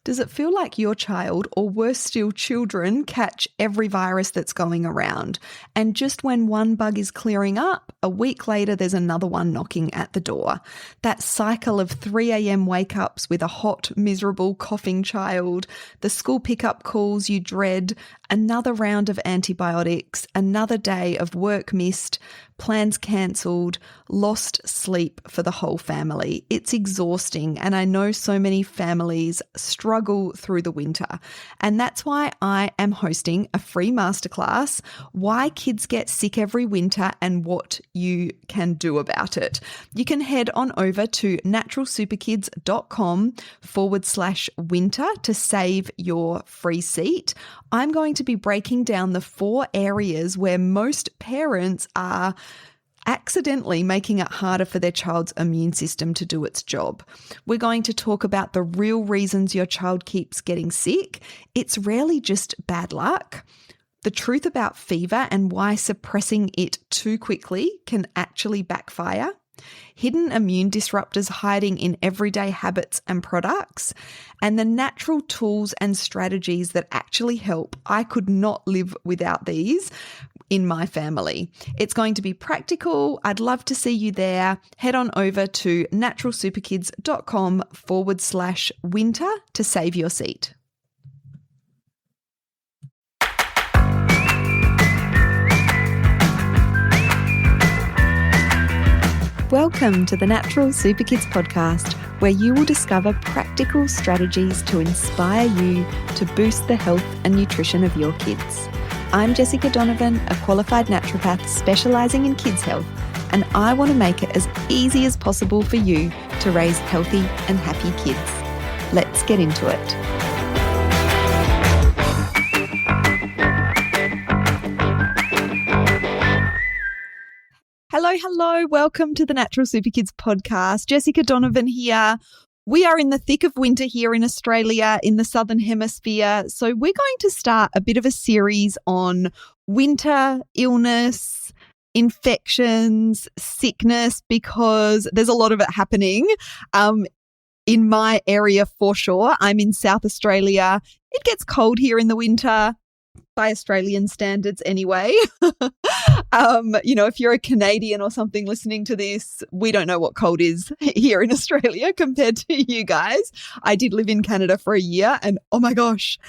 Does it feel like your child, or worse still, children, catch every virus that's going around? And just when one bug is clearing up, a week later there's another one knocking at the door. That cycle of 3 a.m. wake-ups with a hot, miserable, coughing child, the school pickup calls you dread, another round of antibiotics, another day of work missed, plans cancelled, lost sleep for the whole family. It's exhausting, and I know so many families struggle through the winter. And that's why I am hosting a free masterclass, Why Kids Get Sick Every Winter and What You Can Do About It. You can head on over to naturalsuperkids.com/winter to save your free seat. I'm going to be breaking down the 4 areas where most parents are accidentally making it harder for their child's immune system to do its job. We're going to talk about the real reasons your child keeps getting sick. It's rarely just bad luck. The truth about fever and why suppressing it too quickly can actually backfire. Hidden immune disruptors hiding in everyday habits and products, and the natural tools and strategies that actually help. I could not live without these in my family. It's going to be practical. I'd love to see you there. Head on over to naturalsuperkids.com/winter to save your seat. Welcome to the Natural Super Kids podcast, where you will discover practical strategies to inspire you to boost the health and nutrition of your kids. I'm Jessica Donovan, a qualified naturopath specialising in kids' health, and I want to make it as easy as possible for you to raise healthy and happy kids. Let's get into it. Hello. Welcome to the Natural Super Kids podcast. Jessica Donovan here. We are in the thick of winter here in Australia, in the Southern Hemisphere. So we're going to start a bit of a series on winter, illness, infections, sickness, because there's a lot of it happening in my area for sure. I'm in South Australia. It gets cold here in the winter. By Australian standards anyway. If you're a Canadian or something listening to this, we don't know what cold is here in Australia compared to you guys. I did live in Canada for a year and oh my gosh,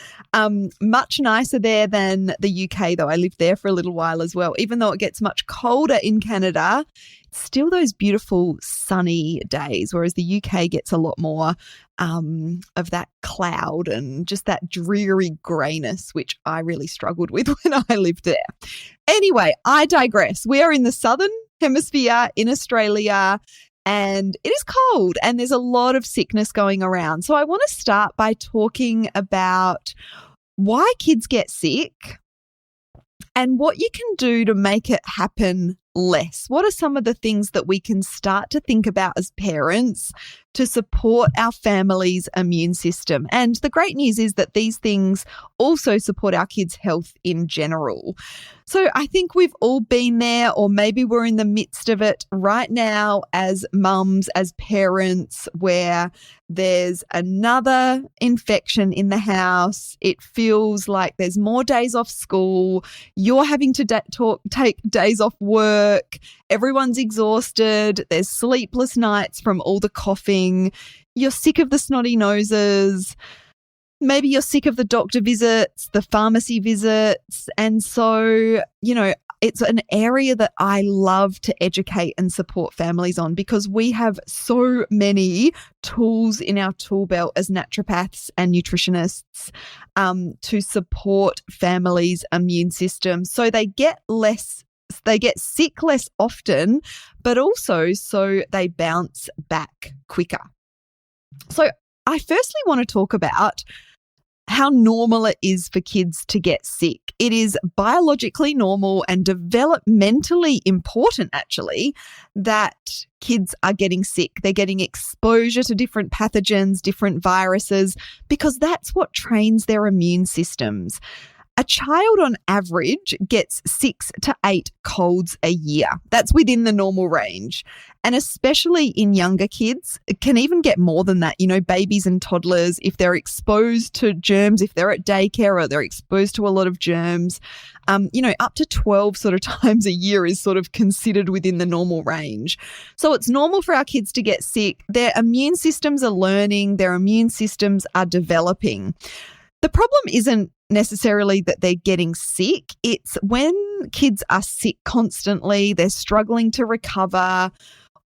much nicer there than the UK though. I lived there for a little while as well. Even though it gets much colder in Canada, still those beautiful sunny days, whereas the UK gets a lot more of that cloud and just that dreary greyness, which I really struggled with when I lived there. Anyway, I digress. We are in the Southern Hemisphere in Australia and it is cold and there's a lot of sickness going around. So I want to start by talking about why kids get sick and what you can do to make it happen less. What are some of the things that we can start to think about as parents to support our family's immune system? And the great news is that these things also support our kids' health in general. So I think we've all been there, or maybe we're in the midst of it right now as mums, as parents, where there's another infection in the house. It feels like there's more days off school. You're having to take days off work. Everyone's exhausted. There's sleepless nights from all the coughing. You're sick of the snotty noses. Maybe you're sick of the doctor visits, the pharmacy visits. And so, it's an area that I love to educate and support families on because we have so many tools in our tool belt as naturopaths and nutritionists to support families' immune systems so they get sick less often, but also so they bounce back quicker. So I firstly want to talk about how normal it is for kids to get sick. It is biologically normal and developmentally important, actually, that kids are getting sick. They're getting exposure to different pathogens, different viruses, because that's what trains their immune systems. A child on average gets 6 to 8 colds a year. That's within the normal range. And especially in younger kids, it can even get more than that. Babies and toddlers, if they're exposed to germs, if they're at daycare or they're exposed to a lot of germs, up to 12 sort of times a year is sort of considered within the normal range. So it's normal for our kids to get sick. Their immune systems are learning, their immune systems are developing. The problem isn't necessarily that they're getting sick. It's when kids are sick constantly, they're struggling to recover,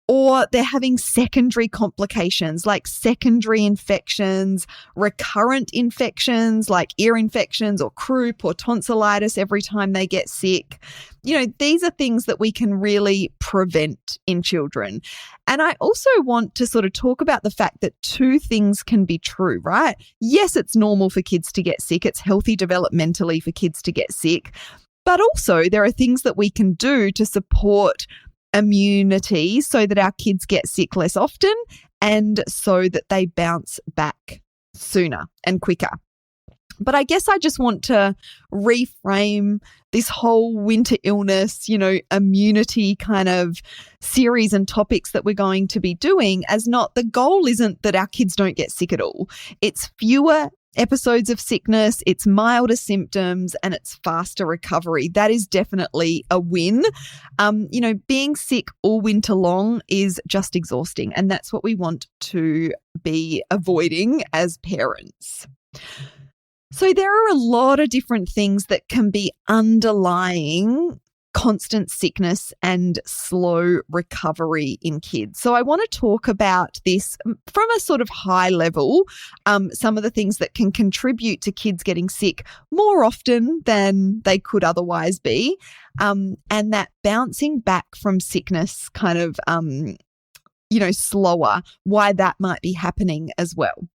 or they're having secondary complications like secondary infections, recurrent infections like ear infections or croup or tonsillitis every time they get sick. These are things that we can really prevent in children. And I also want to sort of talk about the fact that two things can be true, right? Yes, it's normal for kids to get sick. It's healthy developmentally for kids to get sick. But also there are things that we can do to support immunity so that our kids get sick less often and so that they bounce back sooner and quicker. But I guess I just want to reframe this whole winter illness, immunity kind of series and topics that we're going to be doing as not, the goal isn't that our kids don't get sick at all. It's fewer episodes of sickness, it's milder symptoms, and it's faster recovery. That is definitely a win. Being sick all winter long is just exhausting, and that's what we want to be avoiding as parents. So there are a lot of different things that can be underlying constant sickness and slow recovery in kids. So I want to talk about this from a sort of high level, some of the things that can contribute to kids getting sick more often than they could otherwise be, and that bouncing back from sickness kind of slower, why that might be happening as well.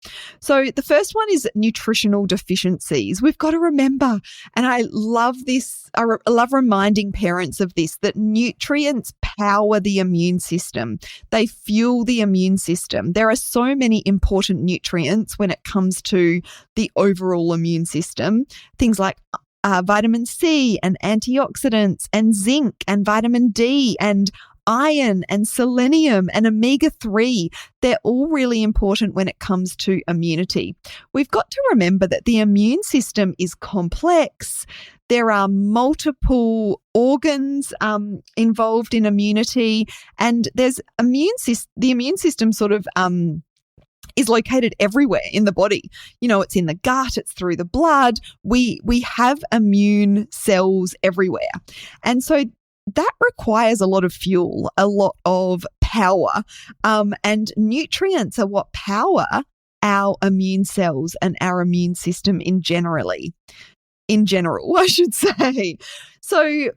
So the first one is nutritional deficiencies. We've got to remember, and I love this, I love reminding parents of this, that nutrients power the immune system. They fuel the immune system. There are so many important nutrients when it comes to the overall immune system. Things like vitamin C and antioxidants and zinc and vitamin D and iron and selenium and omega-3, they're all really important when it comes to immunity. We've got to remember that the immune system is complex. There are multiple organs involved in immunity, and there's the immune system sort of is located everywhere in the body. It's in the gut, it's through the blood. We have immune cells everywhere. And so that requires a lot of fuel, a lot of power, and nutrients are what power our immune cells and our immune system in general, I should say. So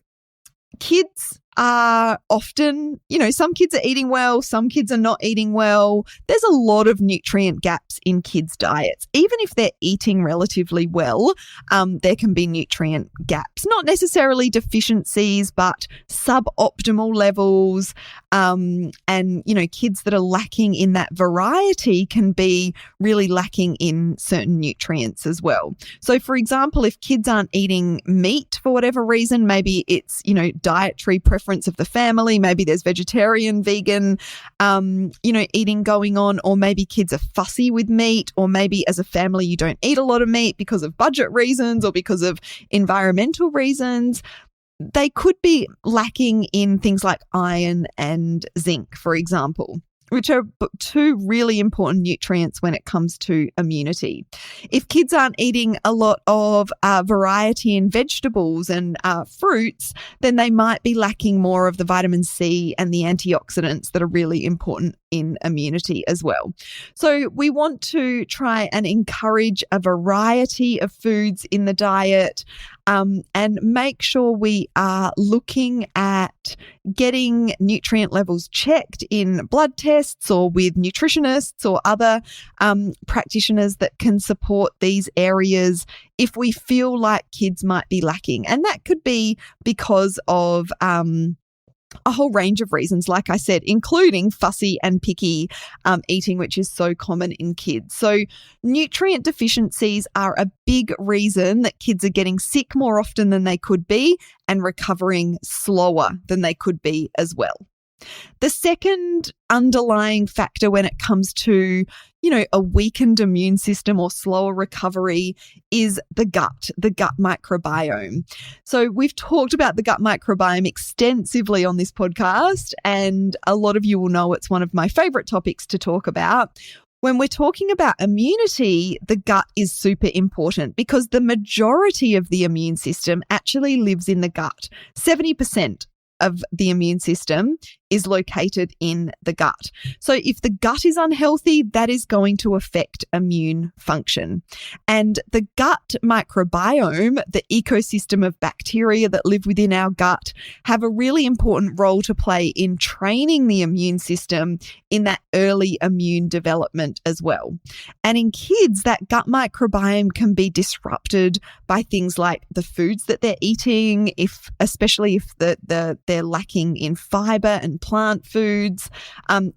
kids are often, some kids are eating well, some kids are not eating well. There's a lot of nutrient gaps in kids' diets. Even if they're eating relatively well, there can be nutrient gaps, not necessarily deficiencies, but suboptimal levels. And, kids that are lacking in that variety can be really lacking in certain nutrients as well. So, for example, if kids aren't eating meat for whatever reason, maybe it's, dietary preference of the family, maybe there's vegetarian, vegan, eating going on, or maybe kids are fussy with meat, or maybe as a family you don't eat a lot of meat because of budget reasons or because of environmental reasons. They could be lacking in things like iron and zinc, for example, which are two really important nutrients when it comes to immunity. If kids aren't eating a lot of variety in vegetables and fruits, then they might be lacking more of the vitamin C and the antioxidants that are really important in immunity as well. So we want to try and encourage a variety of foods in the diet, and make sure we are looking at getting nutrient levels checked in blood tests or with nutritionists or other practitioners that can support these areas if we feel like kids might be lacking. And that could be because of a whole range of reasons, like I said, including fussy and picky eating, which is so common in kids. So nutrient deficiencies are a big reason that kids are getting sick more often than they could be and recovering slower than they could be as well. The second underlying factor when it comes to, a weakened immune system or slower recovery is the gut microbiome. So we've talked about the gut microbiome extensively on this podcast, and a lot of you will know it's one of my favorite topics to talk about. When we're talking about immunity, the gut is super important because the majority of the immune system actually lives in the gut. 70% of the immune system is located in the gut. So if the gut is unhealthy, that is going to affect immune function. And the gut microbiome, the ecosystem of bacteria that live within our gut, have a really important role to play in training the immune system in that early immune development as well. And in kids, that gut microbiome can be disrupted by things like the foods that they're eating, especially if they're lacking in fiber and plant foods.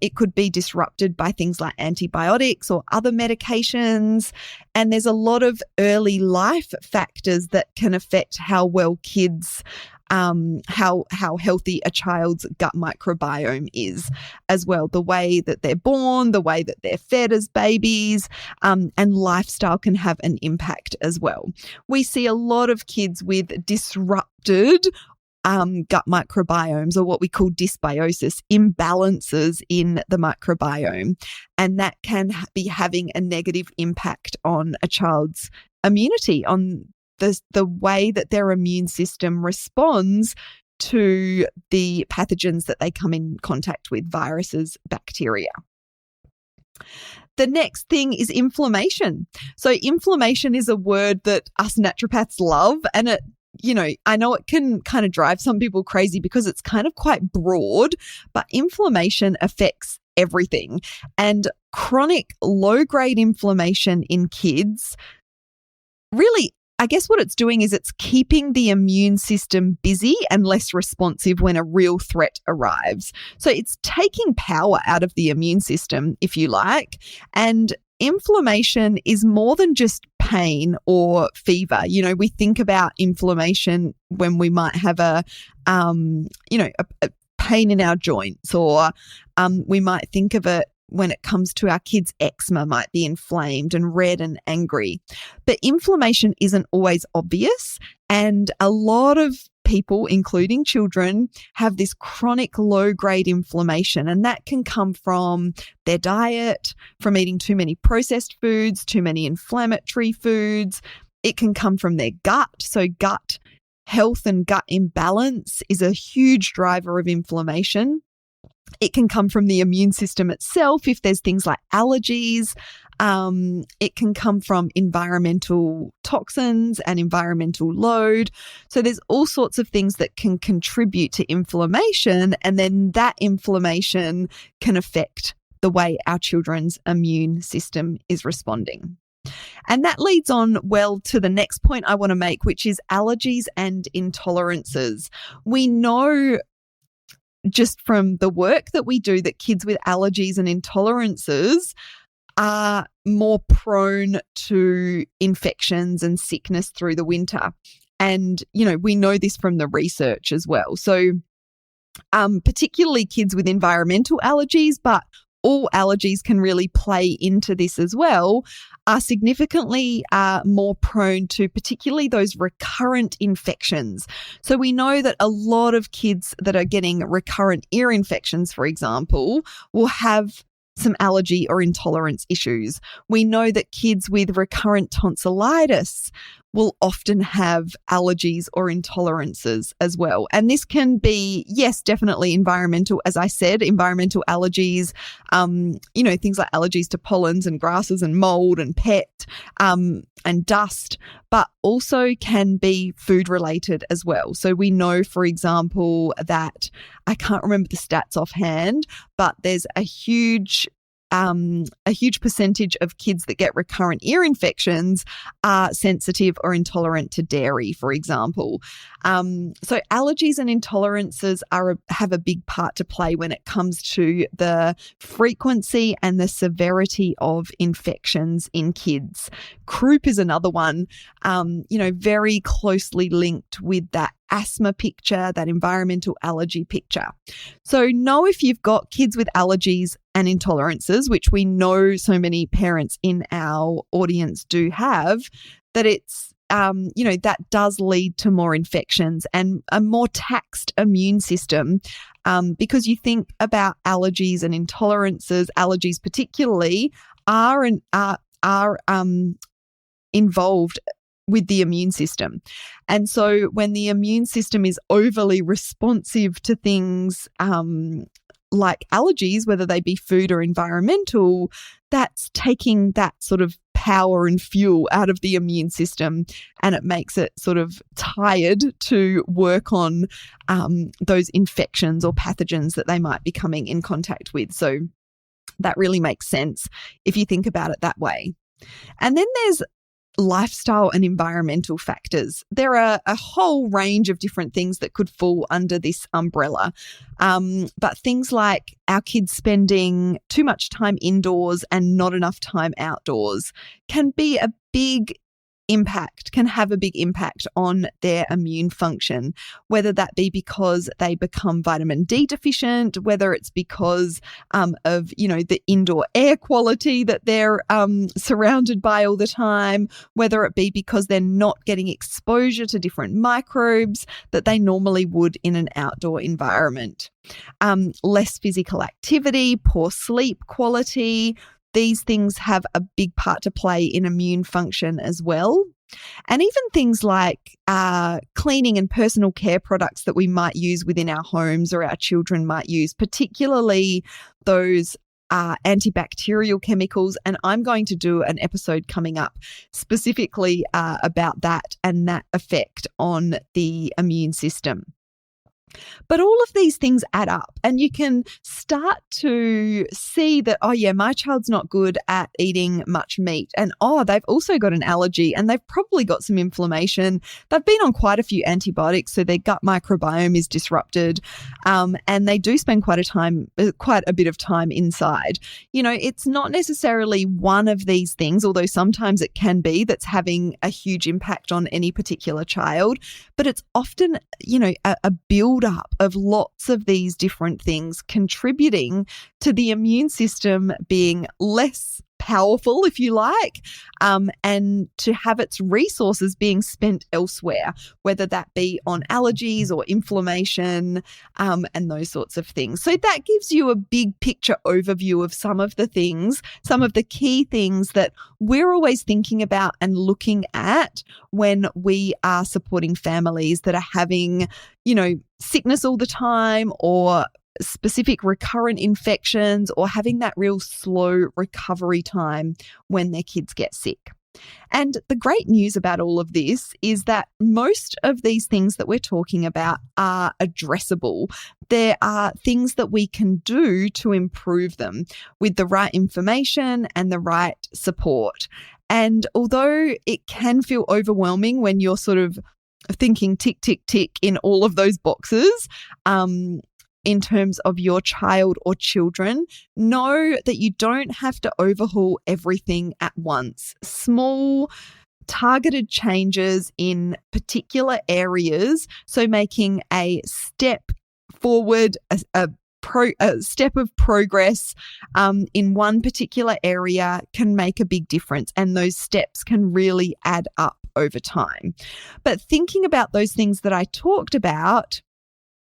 It could be disrupted by things like antibiotics or other medications. And there's a lot of early life factors that can affect how well kids, how healthy a child's gut microbiome is as well. The way that they're born, the way that they're fed as babies, and lifestyle can have an impact as well. We see a lot of kids with disrupted gut microbiomes, or what we call dysbiosis, imbalances in the microbiome. And that can be having a negative impact on a child's immunity, on the way that their immune system responds to the pathogens that they come in contact with, viruses, bacteria. The next thing is inflammation. So inflammation is a word that us naturopaths love, and I know it can kind of drive some people crazy because it's kind of quite broad, but inflammation affects everything. And chronic low-grade inflammation in kids, really, I guess what it's doing is it's keeping the immune system busy and less responsive when a real threat arrives. So it's taking power out of the immune system, if you like, and inflammation is more than just pain or fever. We think about inflammation when we might have a pain in our joints, or we might think of it when it comes to our kids' eczema might be inflamed and red and angry. But inflammation isn't always obvious, and a lot of people, including children, have this chronic low-grade inflammation, and that can come from their diet, from eating too many processed foods, too many inflammatory foods. It can come from their gut. So gut health and gut imbalance is a huge driver of inflammation. It can come from the immune system itself if there's things like allergies. It can come from environmental toxins and environmental load. So there's all sorts of things that can contribute to inflammation, and then that inflammation can affect the way our children's immune system is responding. And that leads on well to the next point I want to make, which is allergies and intolerances. We know just from the work that we do that kids with allergies and intolerances are more prone to infections and sickness through the winter. And, we know this from the research as well. So particularly kids with environmental allergies, but all allergies can really play into this as well, are significantly more prone to particularly those recurrent infections. So we know that a lot of kids that are getting recurrent ear infections, for example, will have some allergy or intolerance issues. We know that kids with recurrent tonsillitis will often have allergies or intolerances as well. And this can be, yes, definitely environmental, as I said, environmental allergies, things like allergies to pollens and grasses and mold and pet and dust, but also can be food related as well. So we know, for example, that I can't remember the stats offhand, but there's a huge a huge percentage of kids that get recurrent ear infections are sensitive or intolerant to dairy, for example. So allergies and intolerances have a big part to play when it comes to the frequency and the severity of infections in kids. Croup is another one, very closely linked with that asthma picture, that environmental allergy picture. So know if you've got kids with allergies and intolerances, which we know so many parents in our audience do have, that it's that does lead to more infections and a more taxed immune system, because you think about allergies and intolerances. Allergies particularly are involved with the immune system. And so when the immune system is overly responsive to things like allergies, whether they be food or environmental, that's taking that sort of power and fuel out of the immune system, and it makes it sort of tired to work on those infections or pathogens that they might be coming in contact with. So that really makes sense if you think about it that way. And then there's lifestyle and environmental factors. There are a whole range of different things that could fall under this umbrella. But things like our kids spending too much time indoors and not enough time outdoors can have a big impact on their immune function, whether that be because they become vitamin D deficient, whether it's because of, the indoor air quality that they're surrounded by all the time, whether it be because they're not getting exposure to different microbes that they normally would in an outdoor environment. Less physical activity, poor sleep quality. These things have a big part to play in immune function as well. And even things like cleaning and personal care products that we might use within our homes or our children might use, particularly those antibacterial chemicals. And I'm going to do an episode coming up specifically about that and that effect on the immune system. But all of these things add up, and you can start to see that, my child's not good at eating much meat, and they've also got an allergy and they've probably got some inflammation. They've been on quite a few antibiotics, so their gut microbiome is disrupted, and they do spend quite a bit of time inside. It's not necessarily one of these things, although sometimes it can be, that's having a huge impact on any particular child, but it's often, a build up of lots of these different things contributing to the immune system being less powerful, if you like, and to have its resources being spent elsewhere, whether that be on allergies or inflammation, and those sorts of things. So that gives you a big picture overview of some of the key things that we're always thinking about and looking at when we are supporting families that are having, sickness all the time, or specific recurrent infections, or having that real slow recovery time when their kids get sick. And the great news about all of this is that most of these things that we're talking about are addressable. There are things that we can do to improve them with the right information and the right support. And although it can feel overwhelming when you're sort of thinking tick, tick, tick in all of those boxes, in terms of your child or children, know that you don't have to overhaul everything at once. Small, targeted changes in particular areas, so making a step forward, a step of progress in one particular area can make a big difference, and those steps can really add up over time. But thinking about those things that I talked about,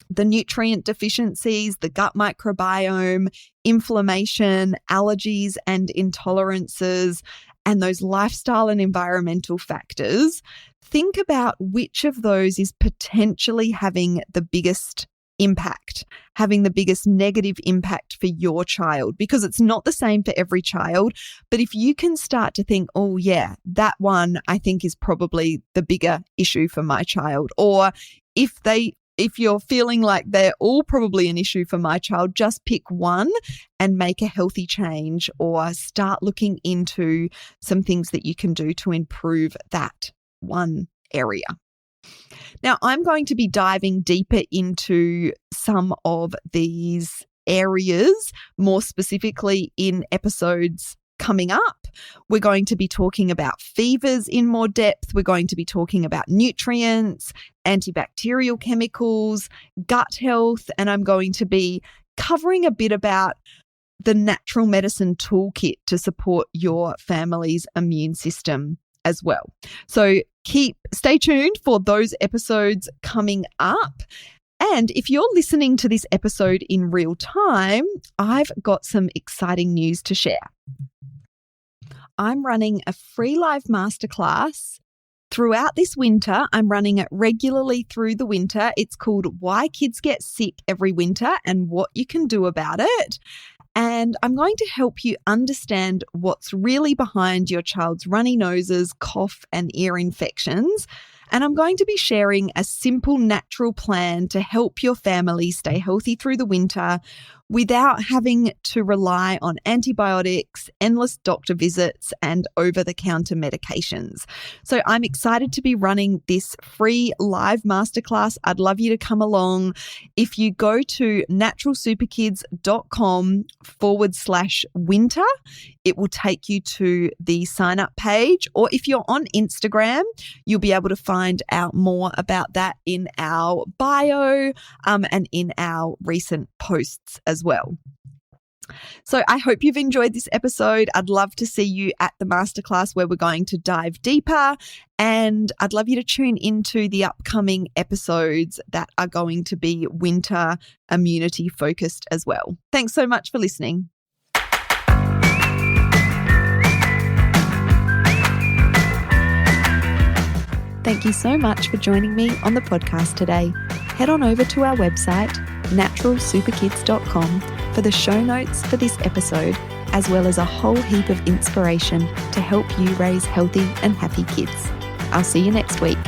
the nutrient deficiencies, the gut microbiome, inflammation, allergies and intolerances, and those lifestyle and environmental factors, think about which of those is potentially having the biggest impact, having the biggest negative impact for your child, because it's not the same for every child. But if you can start to think, that one I think is probably the bigger issue for my child, or if they if you're feeling like they're all probably an issue for my child, just pick one and make a healthy change, or start looking into some things that you can do to improve that one area. Now, I'm going to be diving deeper into some of these areas, more specifically in episodes coming up. We're going to be talking about fevers in more depth. We're going to be talking about nutrients, antibacterial chemicals, gut health, and I'm going to be covering a bit about the natural medicine toolkit to support your family's immune system as well. So stay tuned for those episodes coming up. And if you're listening to this episode in real time, I've got some exciting news to share. I'm running a free live masterclass throughout this winter. I'm running it regularly through the winter. It's called Why Kids Get Sick Every Winter and What You Can Do About It. And I'm going to help you understand what's really behind your child's runny noses, cough, and ear infections. And I'm going to be sharing a simple, natural plan to help your family stay healthy through the winter without having to rely on antibiotics, endless doctor visits, and over-the-counter medications. So I'm excited to be running this free live masterclass. I'd love you to come along. If you go to naturalsuperkids.com/winter, it will take you to the sign-up page. Or if you're on Instagram, you'll be able to find out more about that in our bio and in our recent posts as well. So I hope you've enjoyed this episode. I'd love to see you at the masterclass where we're going to dive deeper, and I'd love you to tune into the upcoming episodes that are going to be winter immunity focused as well. Thanks so much for listening. Thank you so much for joining me on the podcast today. Head on over to our website, naturalsuperkids.com, for the show notes for this episode, as well as a whole heap of inspiration to help you raise healthy and happy kids. I'll see you next week.